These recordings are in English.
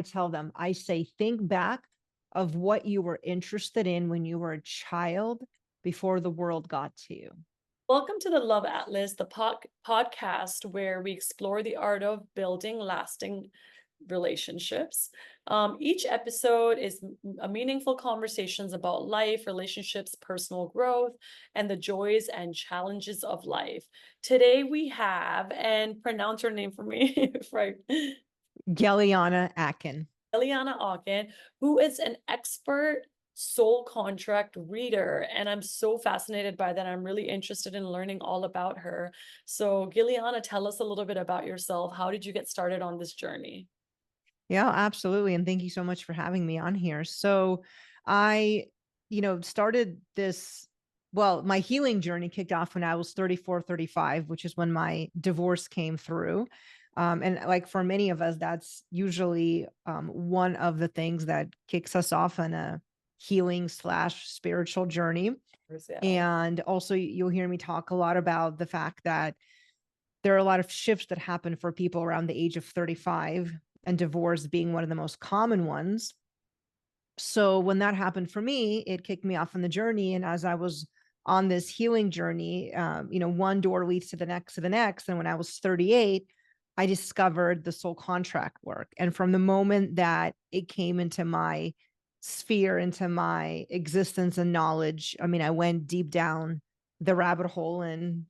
tell them, I say, think back of what you were interested in when you were a child before the world got to you. Welcome to the Love Atlas, the podcast where we explore the art of building lasting relationships. Each episode is a meaningful conversations about life, relationships, personal growth, and the joys and challenges of life. Today we have, and pronounce her name for me, right? Gellyahnah Akin. Gellyahnah, who is an expert soul contract reader. And I'm so fascinated by that. I'm really interested in learning all about her. So, Gellyahnah, tell us a little bit about yourself. How did you get started on this journey? Yeah, absolutely. And thank you so much for having me on here. So I, started this, well, my healing journey kicked off when I was 34, 35, which is when my divorce came through. And like for many of us, that's usually one of the things that kicks us off on a healing/spiritual journey. Yeah. And also, you'll hear me talk a lot about the fact that there are a lot of shifts that happen for people around the age of 35, and divorce being one of the most common ones. So when that happened for me, it kicked me off on the journey. And as I was on this healing journey, one door leads to the next, to the next. And when I was 38, I discovered the soul contract work. And from the moment that it came into my sphere, into my existence and knowledge, I mean, I went deep down the rabbit hole and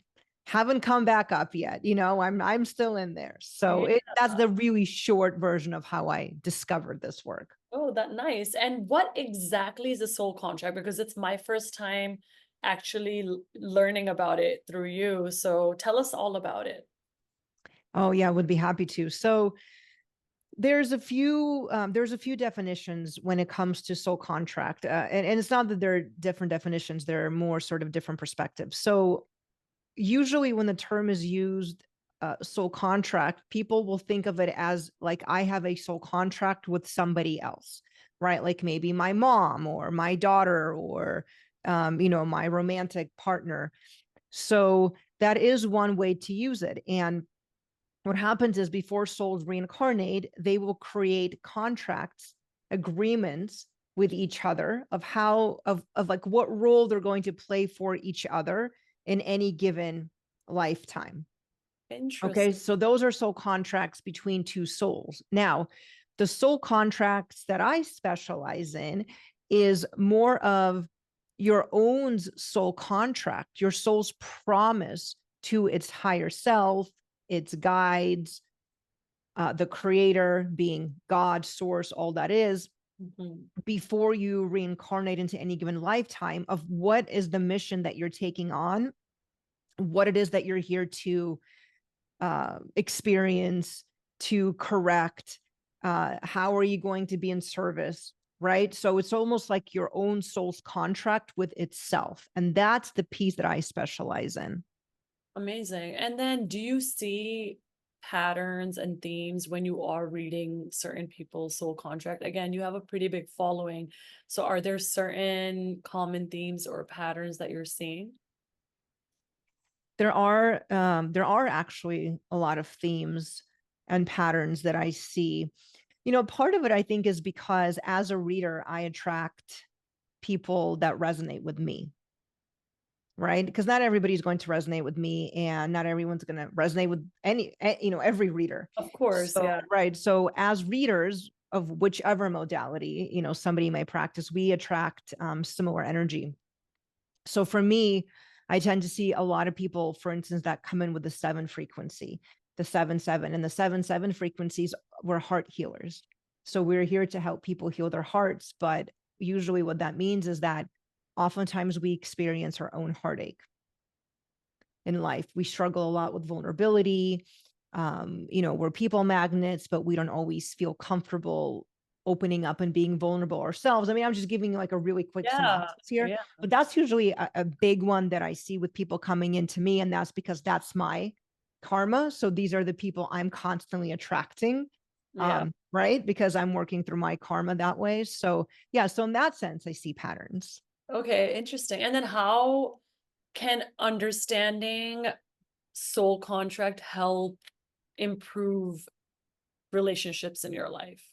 haven't come back up yet. I'm still in there. So Yeah. that's the really short version of how I discovered this work. Oh, that nice. And what exactly is a soul contract? Because it's my first time actually learning about it through you. So tell us all about it. Oh yeah, would be happy to. So there's a few definitions when it comes to soul contract, and it's not that there are different definitions. There are more sort of different perspectives. So usually when the term is used, soul contract, people will think of it as like I have a soul contract with somebody else, right? Like maybe my mom or my daughter or my romantic partner. So that is one way to use it. And what happens is before souls reincarnate, they will create contracts, agreements with each other of how of like what role they're going to play for each other in any given lifetime. Okay, Interesting. so those are soul contracts between two souls. Now, the soul contracts that I specialize in is more of your own soul contract, your soul's promise to its higher self, its guides, the creator being God, source, all that is, Mhm. before you reincarnate into any given lifetime, of what is the mission that you're taking on, what it is that you're here to experience, to correct, how are you going to be in service, right? So it's almost like your own soul's contract with itself. And that's the piece that I specialize in. Amazing. And then do you see patterns and themes when you are reading certain people's soul contract? Again, you have a pretty big following. So are there certain common themes or patterns that you're seeing? There are actually a lot of themes and patterns that I see. Part of it I think is because as a reader, I attract people that resonate with me, right? Because not everybody's going to resonate with me, and not everyone's going to resonate with every reader. Of course, So, yeah. right. So as readers of whichever modality, somebody may practice, we attract similar energy. So for me, I tend to see a lot of people, for instance, that come in with the 7 frequency, the 7-7, and the 7-7 frequencies were heart healers. So we're here to help people heal their hearts. But usually what that means is that oftentimes we experience our own heartache in life. We struggle a lot with vulnerability. We're people magnets, but we don't always feel comfortable opening up and being vulnerable ourselves. I mean, I'm just giving you like a really quick Yeah. synopsis here, Yeah. but that's usually a big one that I see with people coming into me. And that's because that's my karma. So these are the people I'm constantly attracting. Yeah. Right. Because I'm working through my karma that way. So yeah. So in that sense, I see patterns. Okay, interesting. And then how can understanding soul contract help improve relationships in your life?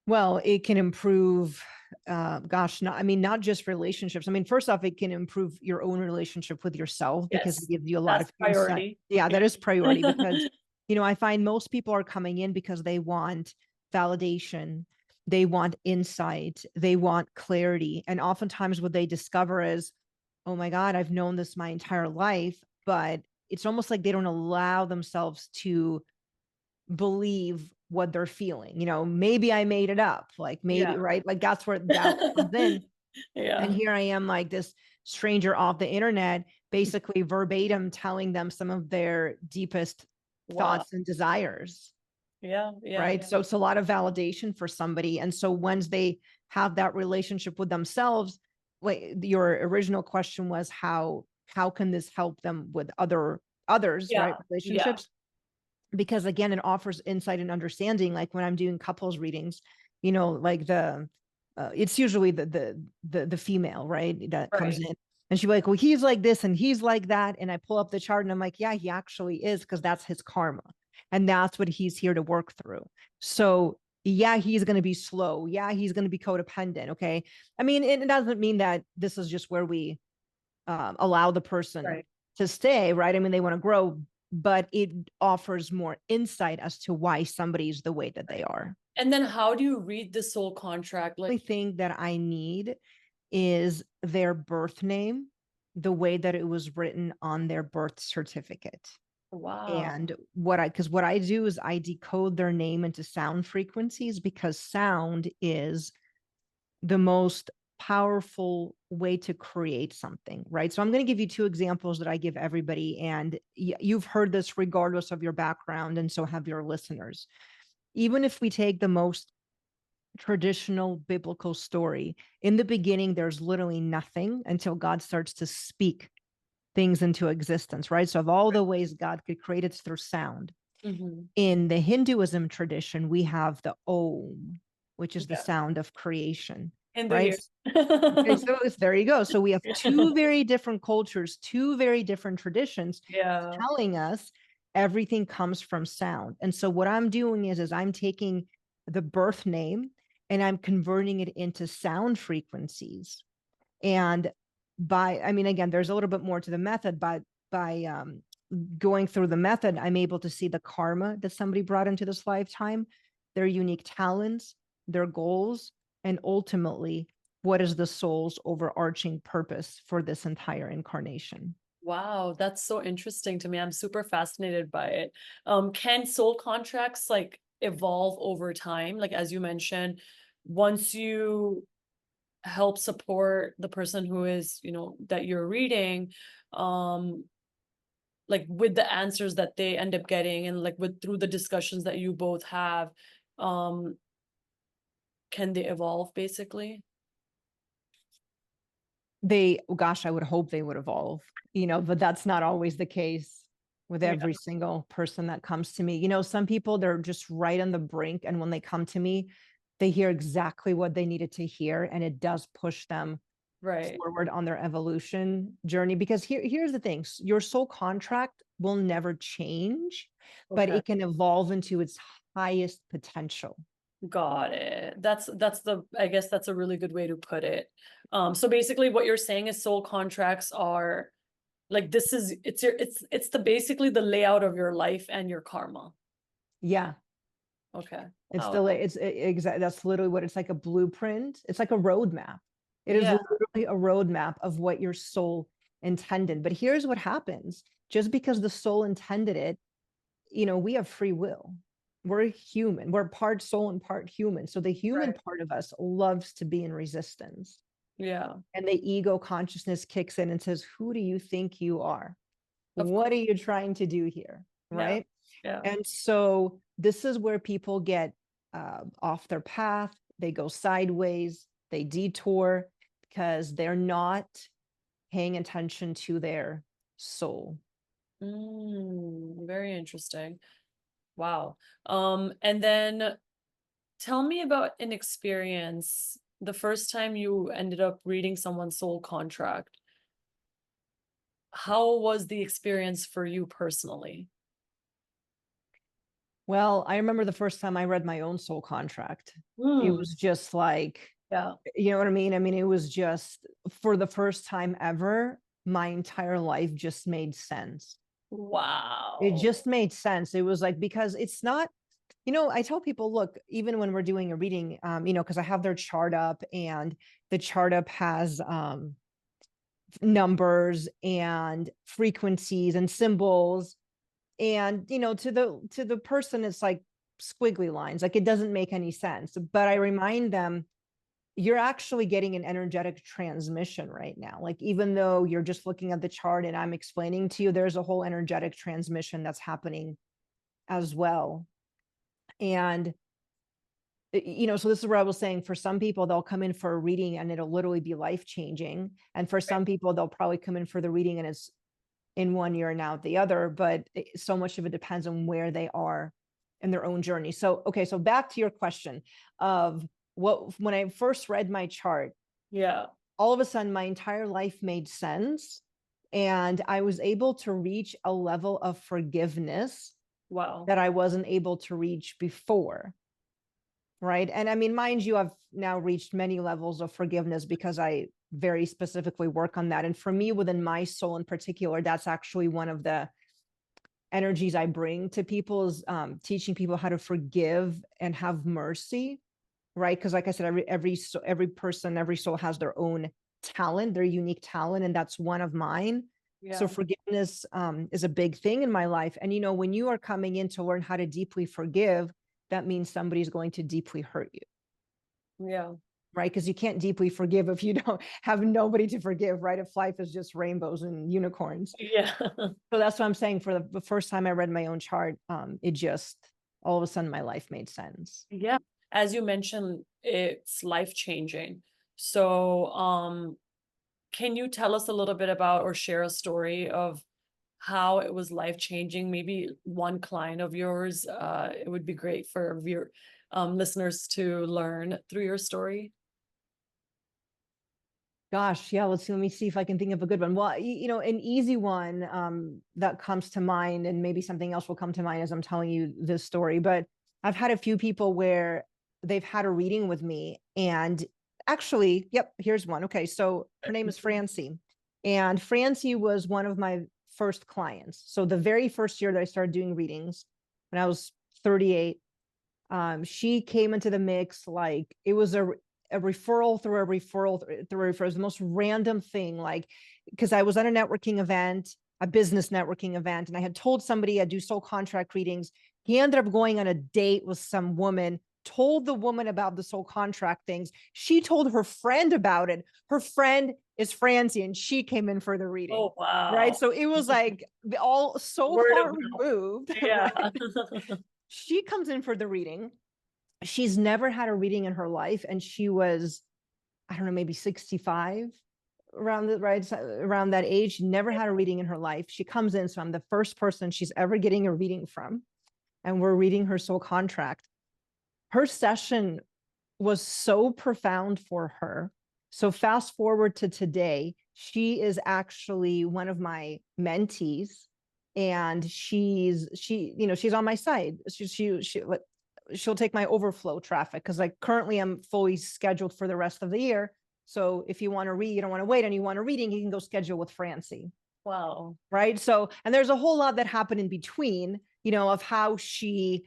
Well, it can improve, not just relationships. I mean, first off, it can improve your own relationship with yourself because it Yes, gives you a lot that's of insight. priority. Yeah, Yeah. that is priority because, I find most people are coming in because they want validation, they want insight, they want clarity. And oftentimes what they discover is, oh my God, I've known this my entire life, but it's almost like they don't allow themselves to believe what they're feeling. Maybe I made it up, like maybe, Yeah. right? Like that's where doubt comes in. And Yeah. here I am, like this stranger off the internet, basically verbatim telling them some of their deepest Wow. thoughts and desires. Yeah. Yeah. Right. So it's a lot of validation for somebody. And so once they have that relationship with themselves, like your original question was how can this help them with others, Yeah. right? Yeah. Relationships, because again, it offers insight and understanding. Like when I'm doing couples readings, like it's usually the female, right, that comes Right. in, and she's like, well, he's like this and he's like that, and I pull up the chart and I'm like, yeah, he actually is, because that's his karma, and that's what he's here to work through. So yeah, he's going to be slow, yeah, he's going to be codependent. Okay, I mean, it doesn't mean that this is just where we allow the person Right. to stay, right? I mean, they want to grow, but it offers more insight as to why somebody's the way that they are. And then how do you read the soul contract? The Like, only thing that I need is their birth name, the way that it was written on their birth certificate. wow. And what I do is I decode their name into sound frequencies, because sound is the most powerful way to create something, right? So I'm going to give you two examples that I give everybody, and you've heard this regardless of your background, and so have your listeners. Even if we take the most traditional biblical story, in the beginning, there's literally nothing until God starts to speak things into existence, right? So of all the ways God could create, it's through sound. Mm-hmm. In the Hinduism tradition, we have the Om, which is the Yeah. sound of creation, Hindu right? here. Okay, so there you go. So we have two very different cultures, two very different traditions Yeah. telling us everything comes from sound. And so what I'm doing is I'm taking the birth name and I'm converting it into sound frequencies. And I mean, again, there's a little bit more to the method, but by going through the method, I'm able to see the karma that somebody brought into this lifetime, their unique talents, their goals, and ultimately, what is the soul's overarching purpose for this entire incarnation. Wow, that's so interesting to me. I'm super fascinated by it. Can soul contracts like evolve over time? Like as you mentioned, once you help support the person who is, that you're reading, um, like with the answers that they end up getting and like with through the discussions that you both have, um, can they evolve basically? Gosh, I would hope they would evolve, but that's not always the case with Yeah, every single person that comes to me. Some people, they're just right on the brink, and when they come to me, they hear exactly what they needed to hear, and it does push them right. forward on their evolution journey. Because here's the thing: your soul contract will never change, but Okay. it can evolve into its highest potential. Got it. I guess that's a really good way to put it. So basically what you're saying is soul contracts are like this is it's the basically the layout of your life and your karma. Yeah, Okay. it's Wow. the it's exactly, that's literally what it's like, a blueprint. It's like a roadmap. It is Yeah. literally a roadmap of what your soul intended. But here's what happens: just because the soul intended it, we have free will. We're human. We're part soul and part human. So the human Right. part of us loves to be in resistance. Yeah. And the ego consciousness kicks in and says, who do you think you are? Of What course. are you trying to do here? Yeah. Right. Yeah. And so this is where people get off their path. They go sideways, they detour, because they're not paying attention to their soul. Very interesting. Wow. And then tell me about an experience, the first time you ended up reading someone's soul contract. How was the experience for you personally? Well, I remember the first time I read my own soul contract. It Mm, was just like, yeah. you know what I mean? I mean, it was just for the first time ever, my entire life just made sense. It Wow. just made sense. It was like, because it's not, you know, I tell people, look, even when we're doing a reading, you know, because I have their chart up, and the chart up has numbers and frequencies and symbols. And, you know, to the person, it's like squiggly lines, like it doesn't make any sense. But I remind them, you're actually getting an energetic transmission right now. Like, even though you're just looking at the chart and I'm explaining to you, there's a whole energetic transmission that's happening as well. And, you know, so this is where I was saying, for some people, they'll come in for a reading and it'll literally be life changing. And for some people, they'll probably come in for the reading and it's in one year and out the other. But so much of it depends on where they are in their own journey. So, okay, so back to your question of what, when I first read my chart, Yeah. all of a sudden my entire life made sense. And I was able to reach a level of forgiveness Wow. that I wasn't able to reach before. Right. And I mean, mind you, I've now reached many levels of forgiveness because I very specifically work on that. And for me, within my soul in particular, that's actually one of the energies I bring to people, is teaching people how to forgive and have mercy. Right. Because like I said, every person, every soul has their own talent, their unique talent. And that's one of mine. So Yeah. forgiveness is a big thing in my life. And, you know, when you are coming in to learn how to deeply forgive, that means somebody's going to deeply hurt you. Yeah. Right? Because you can't deeply forgive if you don't have nobody to forgive, right? If life is just rainbows and unicorns. Yeah. So that's what I'm saying. For the first time I read my own chart, it just, all of a sudden my life made sense. Yeah. As you mentioned, it's life changing. So, can you tell us a little bit about, or share a story of how it was life changing? Maybe one client of yours. It would be great for your listeners to learn through your story. Gosh, yeah, let me see if I can think of a good one. Well, you know, an easy one that comes to mind, and maybe something else will come to mind as I'm telling you this story, but I've had a few people where they've had a reading with me, and actually, yep, here's one. Okay, so her name is Francie, and Francie was one of my first clients. So the very first year that I started doing readings, when I was 38, she came into the mix like it was a referral through a referral through a referral. It was the most random thing, like, because I was at a networking event, a business networking event, and I had told somebody I do soul contract readings. He ended up going on a date with some woman, told the woman about the soul contract things. She told her friend about it. Her friend is Francie, and she came in for the reading. Oh, Right. wow. So it was like all so Word of far mouth. removed, Yeah. right? She comes in for the reading. She's never had a reading in her life, and she was, I don't know, maybe 65, around the right around that age. She never had a reading in her life. She comes in, so I'm the first person she's ever getting a reading from, and we're reading her soul contract. Her session was so profound for her. So fast forward to today, she is actually one of my mentees, and you know, she's on my side. She'll take my overflow traffic, because like currently I'm fully scheduled for the rest of the year. So if you want to read, you don't want to wait and you want a reading, you can go schedule with Francie. Wow. Right. So, and there's a whole lot that happened in between, you know, of how she,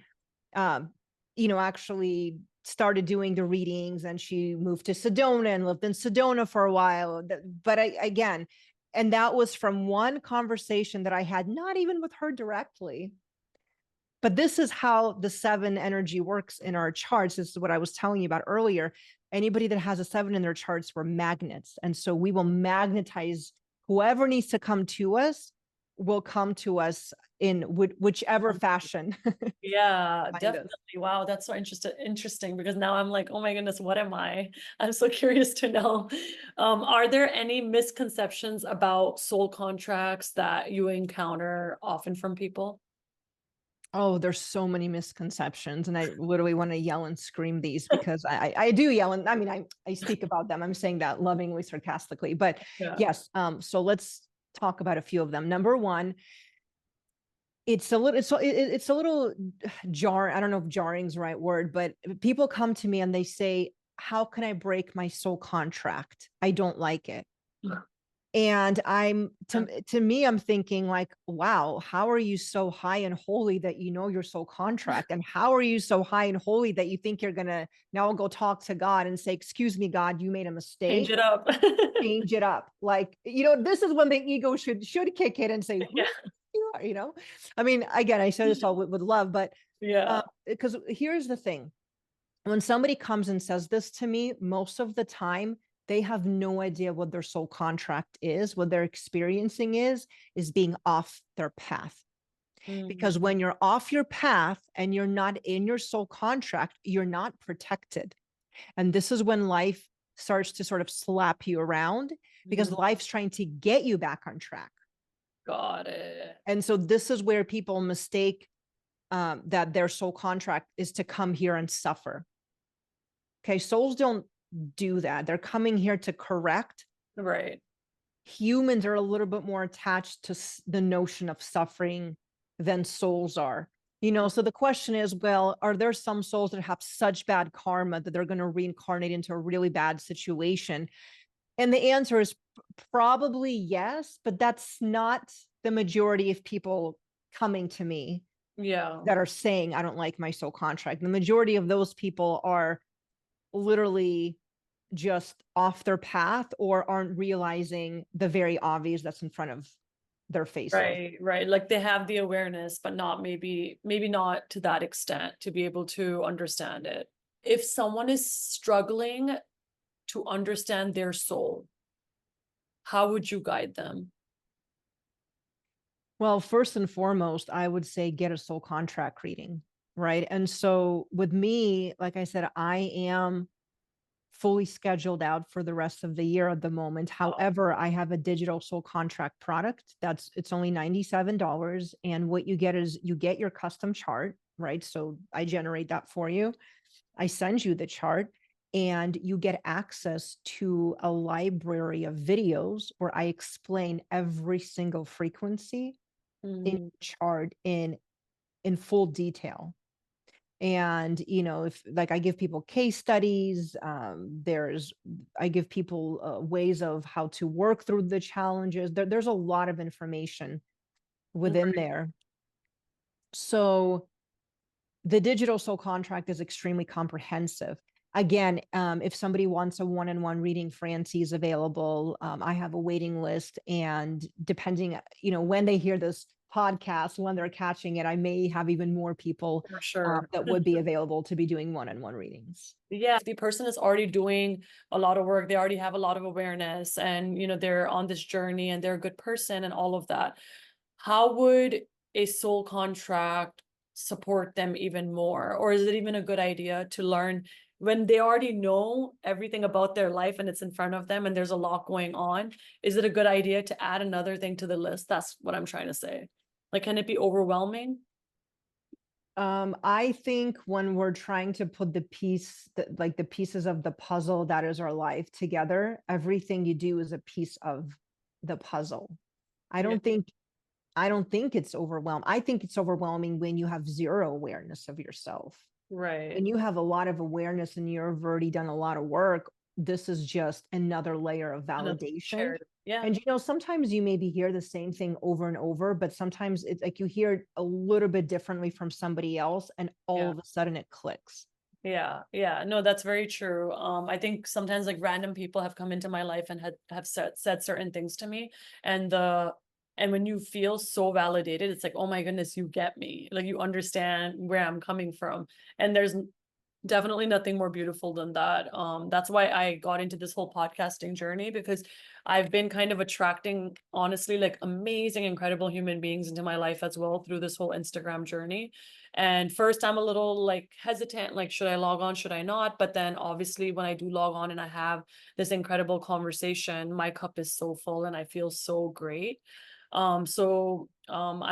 um, you know, actually started doing the readings, and she moved to Sedona and lived in Sedona for a while. But again, and that was from one conversation that I had, not even with her directly. But this is how the 7 energy works in our charts. This is what I was telling you about earlier. Anybody that has a 7 in their charts, were magnets. And so we will magnetize whoever needs to come to us, will come to us in whichever fashion. Yeah, Find us. definitely. Wow, that's so interesting, because now I'm like, oh my goodness, what am I? I'm so curious to know. Are there any misconceptions about soul contracts that you encounter often from people? Oh, there's so many misconceptions, and I literally want to yell and scream these, because I do yell, and I mean I speak about them. I'm saying that lovingly, sarcastically, but Yeah. yes. So let's talk about a few of them. Number one, it's a little I don't know if jarring is the right word, but people come to me and they say, how can I break my soul contract? I don't like it. And to me, I'm thinking like, wow, how are you so high and holy that you know your soul contract? And how are you so high and holy that you think you're gonna now go talk to God and say, excuse me, God, you made a Change mistake, it up. change it up. Like, this is when the ego should kick in and say, who Yeah. you are, I mean, again, I say this all with love, but Yeah. because here's the thing. When somebody comes and says this to me, most of the time, they have no idea what their soul contract is. What they're experiencing is being off their path. Because Mm, when you're off your path and you're not in your soul contract, you're not protected. And this is when life starts to sort of slap you around because mm, life's trying to get you back on track. got it. And so this is where people mistake that their soul contract is to come here and suffer. Okay, souls don't do that. They're coming here to correct. Right. Humans are a little bit more attached to the notion of suffering than souls are. So the question is, well, are there some souls that have such bad karma that they're going to reincarnate into a really bad situation? And the answer is probably yes, but that's not the majority of people coming to me Yeah. that are saying, I don't like my soul contract. The majority of those people are literally just off their path or aren't realizing the very obvious that's in front of their faces. Right, right. Like they have the awareness, but not maybe not to that extent to be able to understand it. If someone is struggling to understand their soul, how would you guide them? Well, first and foremost, I would say get a soul contract reading, right? And so with me, like I said, I am fully scheduled out for the rest of the year at the moment. However, I have a digital soul contract product it's only $97. And what you get is you get your custom chart, right? So I generate that for you. I send you the chart and you get access to a library of videos where I explain every single frequency in Mm, chart in full detail. And if like I give people case studies, I give people ways of how to work through the challenges. There's a lot of information within right. there. So the digital soul contract is extremely comprehensive. Again, if somebody wants a one-on-one reading, Francie is available. I have a waiting list, and depending, when they hear this podcast, when they're catching it, I may have even more people For sure. that would be available to be doing one-on-one readings. Yeah, if the person is already doing a lot of work, they already have a lot of awareness and they're on this journey and they're a good person and all of that. How would a soul contract support them even more? Or is it even a good idea to learn when they already know everything about their life and it's in front of them and there's a lot going on? Is it a good idea to add another thing to the list? That's what I'm trying to say. Like, can it be overwhelming? I think when we're trying to put like the pieces of the puzzle that is our life together, everything you do is a piece of the puzzle. I Yeah. don't think I don't think it's overwhelming. I think it's overwhelming when you have zero awareness of yourself. Right. When you have a lot of awareness and you've already done a lot of work, this is just another layer of Another validation. shared. Yeah. And sometimes you maybe hear the same thing over and over, but sometimes it's like you hear it a little bit differently from somebody else, and all Yeah. of a sudden it clicks. Yeah, yeah, no, that's very true. I think sometimes like random people have come into my life and have said certain things to me, and when you feel so validated, it's like, oh my goodness, you get me, like you understand where I'm coming from, and there's definitely nothing more beautiful than that. That's why I got into this whole podcasting journey, because I've been kind of attracting, honestly, like amazing, incredible human beings into my life as well through this whole Instagram journey. And first, I'm a little like hesitant, like, should I log on? Should I not? But then obviously, when I do log on and I have this incredible conversation, my cup is so full and I feel so great. I'm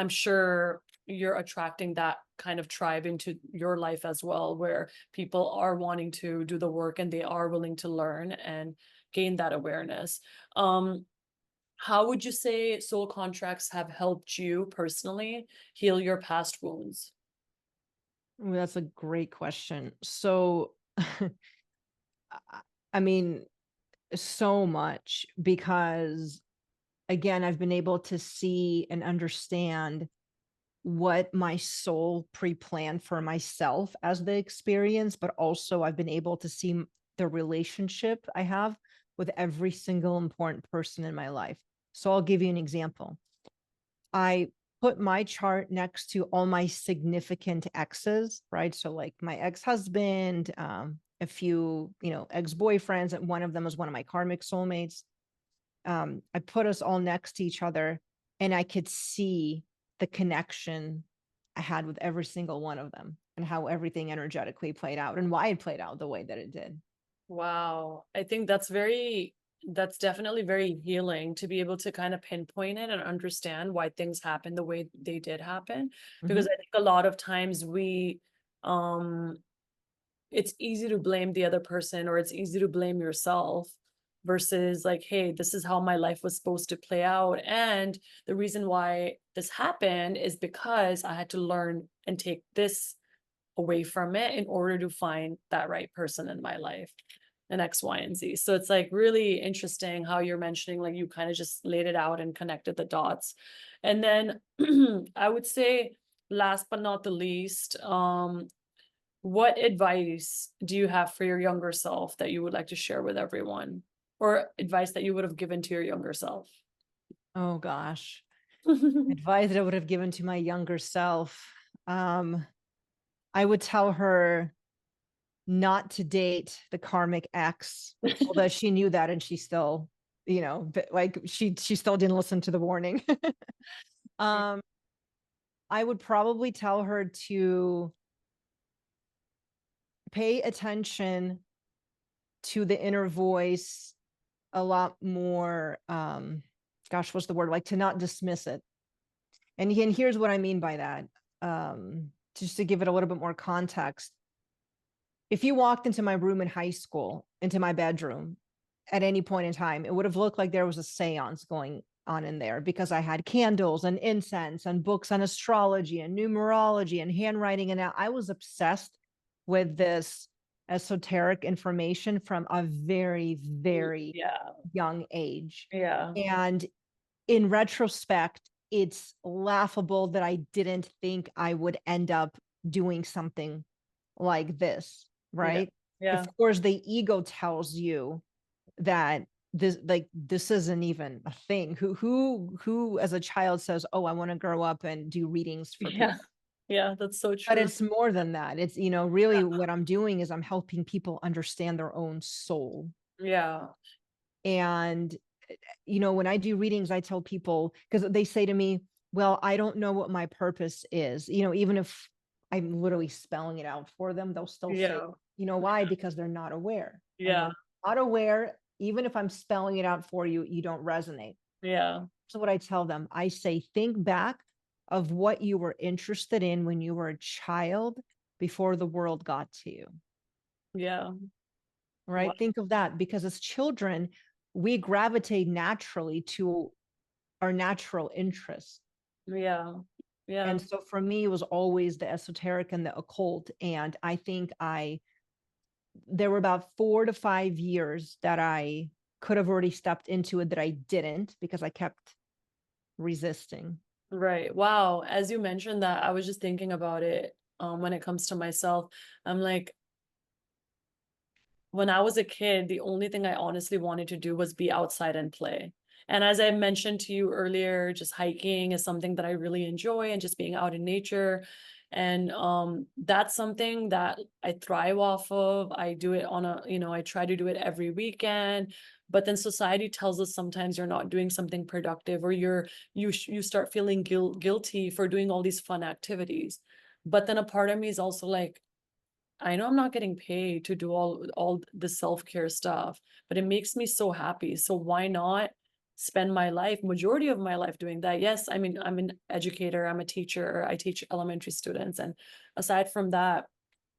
sure you're attracting that kind of tribe into your life as well, where people are wanting to do the work and they are willing to learn and gain that awareness. Um, How would you say soul contracts have helped you personally heal your past wounds? Ooh, that's a great question. So, I I mean, so much because again, I've been able to see and understand what my soul pre-planned for myself as the experience, but also I've been able to see the relationship I have with every single important person in my life. So I'll give you an example. I put my chart next to all my significant exes, right? So like my ex-husband, a few, ex-boyfriends, and one of them was one of my karmic soulmates. I put us all next to each other and I could see the connection I had with every single one of them and how everything energetically played out and why it played out the way that it did. Wow. I think that's definitely very healing to be able to kind of pinpoint it and understand why things happen the way they did happen. Because Mhm. I think a lot of times um, it's easy to blame the other person or it's easy to blame yourself versus like, hey, this is how my life was supposed to play out. And the reason why this happened is because I had to learn and take this away from it in order to find that right person in my life and X, Y, and Z. So it's like really interesting how you're mentioning, like you kind of just laid it out and connected the dots. And then I would say, last but not the least, what advice do you have for your younger self that you would like to share with everyone? Or advice that you would have given to your younger self? Oh gosh. Advice that I would have given to my younger self. Um, I would tell her not to date the karmic ex, although she knew that and she still, but like she still didn't listen to the warning. um, I would probably tell her to pay attention to the inner voice a lot more. Gosh, what's the word? Like to not dismiss it. And here's what I mean by that. Just to give it a little bit more context. If you walked into my room in high school, into my bedroom at any point in time, it would have looked like there was a seance going on in there because I had candles and incense and books on astrology and numerology and handwriting. And I was obsessed with this esoteric information from a very, very Yeah. young age. Yeah. And in retrospect, it's laughable that I didn't think I would end up doing something like this, Yeah. right? Yeah. Of course, the ego tells you that this isn't even a thing. Who as a child says, "Oh, I want to grow up and do readings for people." Yeah. Yeah. That's so But true. it's more than that. It's, really what I'm doing is I'm helping people understand their own soul. Yeah. And when I do readings, I tell people because they say to me, well, I don't know what my purpose is. Even if I'm literally spelling it out for them, they'll still say, Yeah. why? Because they're not aware. And Yeah. when you're not aware, even if I'm spelling it out for you, you don't resonate. Yeah. So what I tell them, I say, think back of what you were interested in when you were a child before the world got to you. Yeah. Wow. Right? Think of that because as children, we gravitate naturally to our natural interests. Yeah. Yeah. And so for me, it was always the esoteric and the occult. And I think there were about 4 to 5 years that I could have already stepped into it that I didn't because I kept resisting. Right. Wow. As you mentioned that, I was just thinking about it when it comes to myself. I'm like, when I was a kid, the only thing I honestly wanted to do was be outside and play. And as I mentioned to you earlier, just hiking is something that I really enjoy and just being out in nature. And that's something that I thrive off of. I do it I try to do it every weekend. But then society tells us sometimes you're not doing something productive or you start feeling guilty for doing all these fun activities. But then a part of me is also like, I know I'm not getting paid to do all the self-care stuff, but it makes me so happy. So why not spend my life, majority of my life doing that? Yes, I mean, I'm an educator, I'm a teacher, I teach elementary students. And aside from that,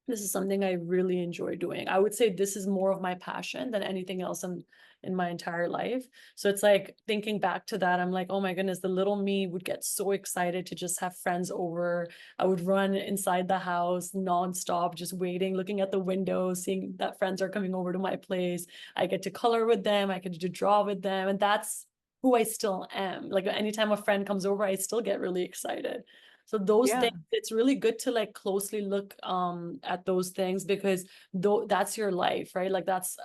This is something I really enjoy doing. I would say this is more of my passion than anything else in my entire life. So it's like thinking back to that, I'm like, oh my goodness, the little me would get so excited to just have friends over. I would run inside the house nonstop, just waiting, looking at the window, seeing that friends are coming over to my place. I get to color with them, I get to draw with them, and that's who I still am. Like anytime a friend comes over, I still get really excited. So those Yeah. things, it's really good to like closely look at those things, because though that's your life, right? Like that's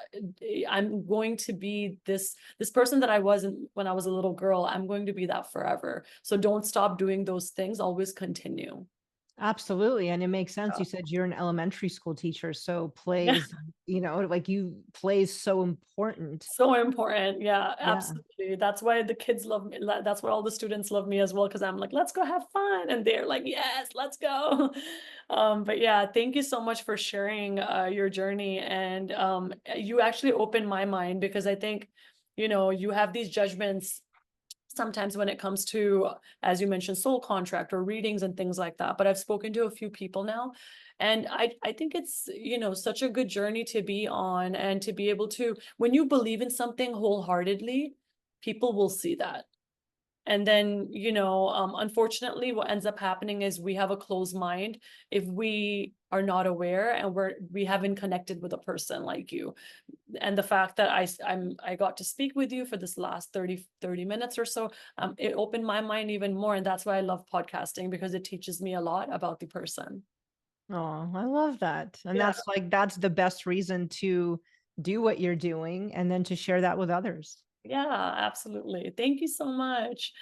I'm going to be this person that I wasn't when I was a little girl. I'm going to be that forever. So don't stop doing those things, always continue. Absolutely. And it makes sense. You said you're an elementary school teacher, so play Yeah. is, like play is so important. So important. Yeah, Yeah. absolutely. That's why the kids love me. That's why all the students love me as well, because I'm like, let's go have fun. And they're like, yes, let's go. But yeah, thank you so much for sharing your journey. And you actually opened my mind, because I think, you have these judgments sometimes when it comes to, as you mentioned, soul contract or readings and things like that. But I've spoken to a few people now, and I think it's, such a good journey to be on, and to be able to, when you believe in something wholeheartedly, people will see that. And then, unfortunately, what ends up happening is we have a closed mind if we are not aware, and we haven't connected with a person like you. And the fact that I got to speak with you for this last 30 minutes or so, it opened my mind even more. And that's why I love podcasting, because it teaches me a lot about the person. Oh, I love that. And Yeah. that's the best reason to do what you're doing and then to share that with others. Yeah, absolutely. Thank you so much.